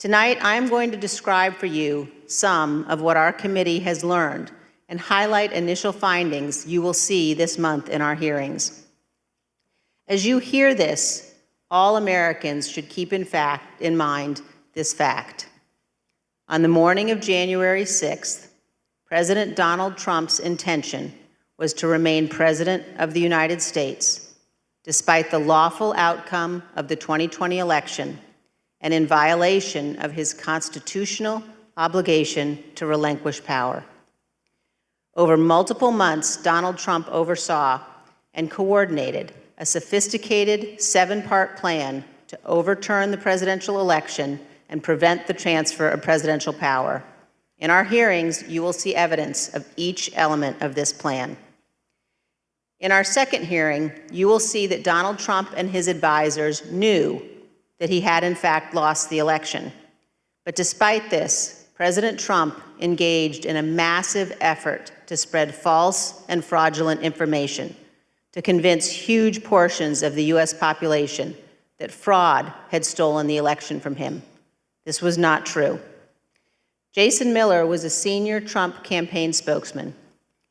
Tonight, I'm going to describe for you some of what our committee has learned and highlight initial findings you will see this month in our hearings. As you hear this, all Americans should keep in mind this fact. On the morning of January 6th, President Donald Trump's intention was to remain President of the United States, despite the lawful outcome of the 2020 election and in violation of his constitutional obligation to relinquish power. Over multiple months, Donald Trump oversaw and coordinated a sophisticated 7-part plan to overturn the presidential election and prevent the transfer of presidential power. In our hearings, you will see evidence of each element of this plan. In our second hearing, you will see that Donald Trump and his advisors knew that he had in fact lost the election. But despite this, President Trump engaged in a massive effort to spread false and fraudulent information to convince huge portions of the US population that fraud had stolen the election from him. This was not true. Jason Miller was a senior Trump campaign spokesman.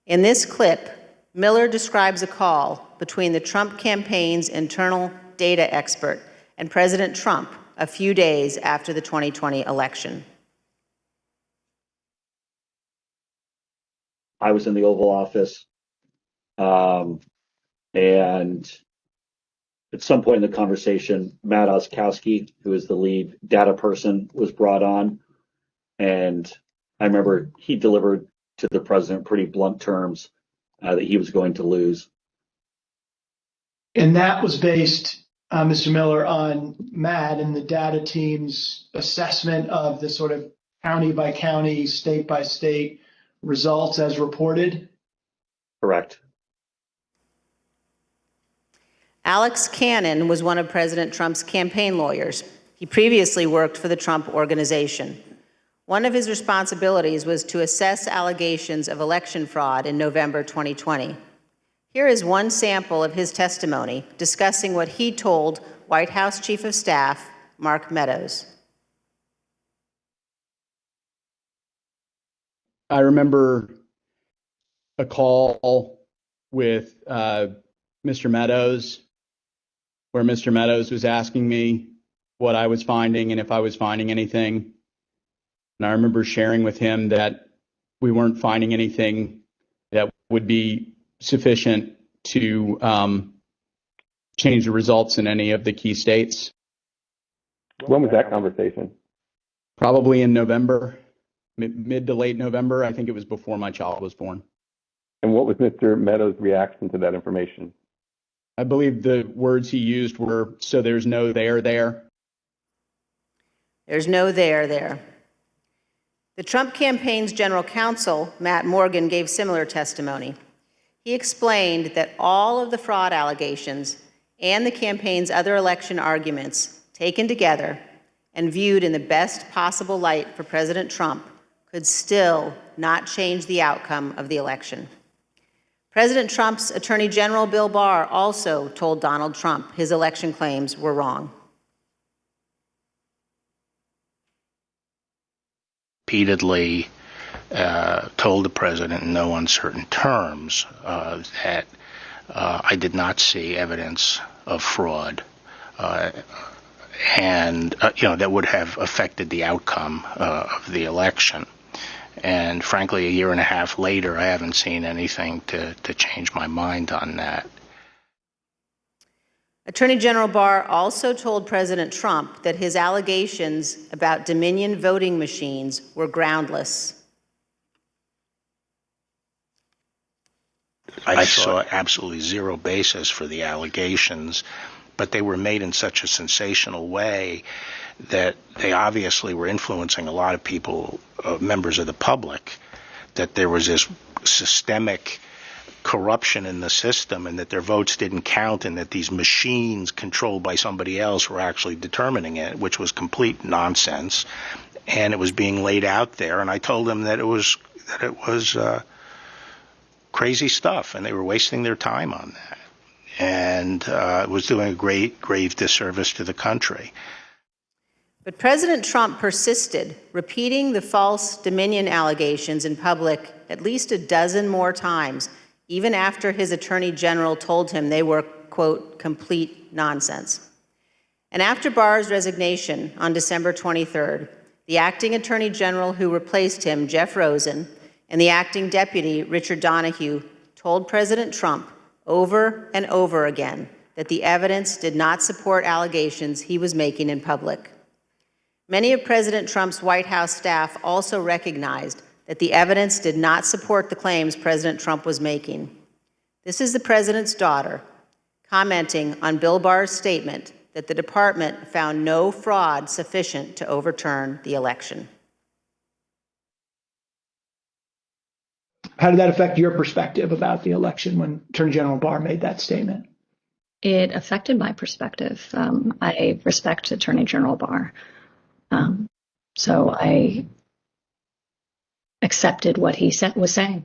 In this clip, Miller describes a call between the Trump campaign's internal data expert and President Trump a few days after the 2020 election. I was in the Oval Office, and at some point in the conversation, Matt Oskowski, who is the lead data person, was brought on. And I remember he delivered to the president pretty blunt terms that he was going to lose. And that was based, Mr. Miller, on Matt and the data team's assessment of the sort of county by county, state by state results as reported? Correct. Alex Cannon was one of President Trump's campaign lawyers. He previously worked for the Trump Organization. One of his responsibilities was to assess allegations of election fraud in November 2020. Here is one sample of his testimony discussing what he told White House Chief of Staff Mark Meadows. I remember a call with Mr. Meadows, where Mr. Meadows was asking me what I was finding and if I was finding anything. And I remember sharing with him that we weren't finding anything that would be sufficient to change the results in any of the key states. When was that conversation? Probably in November, mid to late November. I think it was before my child was born. And what was Mr. Meadows' reaction to that information? I believe the words he used were, "So there's no there there." There's no there there. The Trump campaign's general counsel, Matt Morgan, gave similar testimony. He explained that all of the fraud allegations and the campaign's other election arguments taken together and viewed in the best possible light for President Trump could still not change the outcome of the election. President Trump's Attorney General Bill Barr also told Donald Trump his election claims were wrong. Repeatedly told the president in no uncertain terms that I did not see evidence of fraud and that would have affected the outcome of the election. And frankly, a year and a half later, I haven't seen anything to change my mind on that. Attorney General Barr also told President Trump that his allegations about Dominion voting machines were groundless. I saw absolutely zero basis for the allegations, but they were made in such a sensational way that they obviously were influencing a lot of people, members of the public, that there was this systemic corruption in the system and that their votes didn't count and that these machines controlled by somebody else were actually determining it, which was complete nonsense. And it was being laid out there. And I told them that it was crazy stuff and they were wasting their time on that. And it was doing a grave disservice to the country. But President Trump persisted, repeating the false Dominion allegations in public at least a dozen more times, even after his Attorney General told him they were, quote, complete nonsense. And after Barr's resignation on December 23rd, the acting Attorney General who replaced him, Jeff Rosen, and the acting deputy, Richard Donahue, told President Trump over and over again that the evidence did not support allegations he was making in public. Many of President Trump's White House staff also recognized that the evidence did not support the claims President Trump was making. This is the president's daughter commenting on Bill Barr's statement that the department found no fraud sufficient to overturn the election. How did that affect your perspective about the election when Attorney General Barr made that statement? It affected my perspective. I respect Attorney General Barr. So I accepted what he was saying.